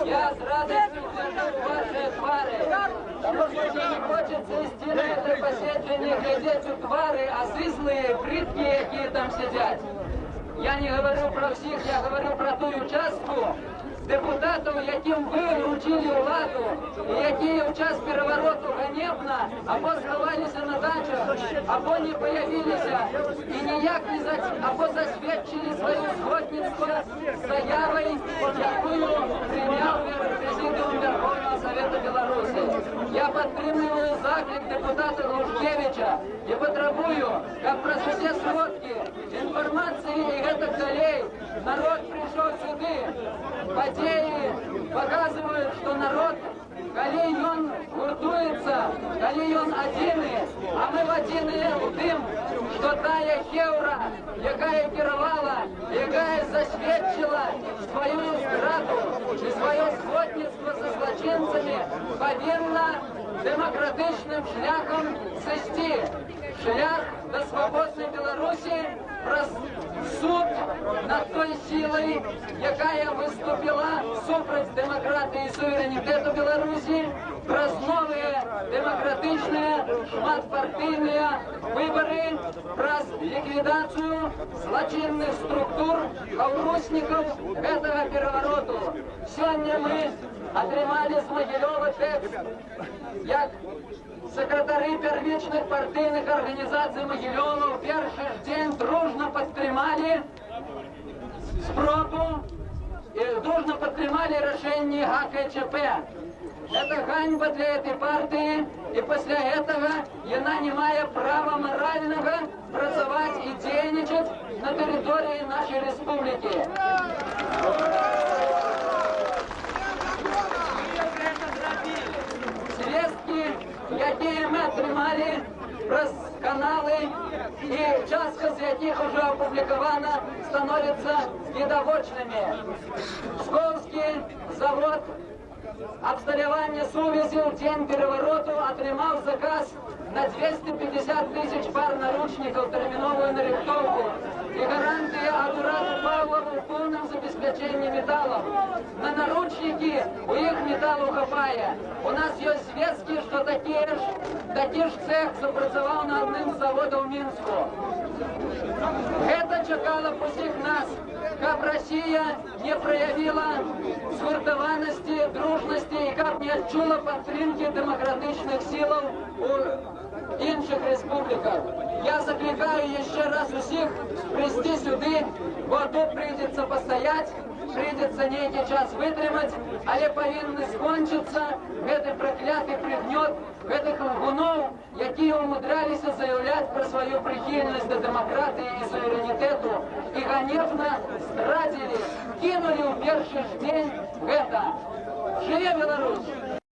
Я з радістю гляджу ваші твари, тому що мені хочеться істи на це посідження глядеть у твари, а сизли, притки, які там сидять. Я не говорю про всіх, я говорю про ту частку депутатів, яким ви вручили владу, і які в час перевороту ганебно або сховалися на дачах, або не появилися, і ніяк не або засвідчили своє згодництво з заявою, якою прийняв Президіум Верховного Совета Білорусі. Я підтримую заклик депутата Глушкевича і потребую, як в процесі сводки, інформації і гэтых далей. Народ пришел сюда, подеи показывают, что народ, коли он гуртуется, коли он одиный, а мы в одиные в тым, что тая хевра, якая керовала, якая засвідчила свою зраду и свое сходництво со злочинцами, повинна демократичним шляхом сести. Шлях до свободної Білорусі, суд над той силою, яка виступила супротив демократії і суверенітету Білорусі, про нові демократичні шматпартійні вибори, про ліквідацію злочинних структур хаврусників цього перевороту. Сьогодні ми отримали з Могилєва текст, як секретари первичных партийных организаций Могилева в первый день дружно подтримали спробу и дружно подтримали решение ГКЧП. Это ганьба для этой партии, и после этого она не имеет права морального працевать и денежить на территории нашей республики. Звестки, які ми отримали през канали, і частка з яких вже опублікована, становляться недовольними. Псковський завод обсталювання сувязі в день перевороту отримав заказ на 250 тисяч пар наручників, терміновую нарихтовку и гарантии от Урала Павлова в полном забеспечении металлом. На наручники у их металлу хапая. У нас есть звестки, что такий ж цех запрацював на одним з заводів в Мінську. Это чекало усіх нас, как Россия не проявила згуртованости, дружности и как не отчула підтримки демократичних сил у інших республіках. Я закликаю ще раз усіх прийти сюди, бо тут прийдеться постоять, прийдеться некий час витримати, але повинен скончитися цей проклятий пригнет цих лгунов, які умудрялися заявляти про свою прихильність до демократії і суверенітету, і ганебно зрадили, кинули в перший ж день это. Живе Білорусь!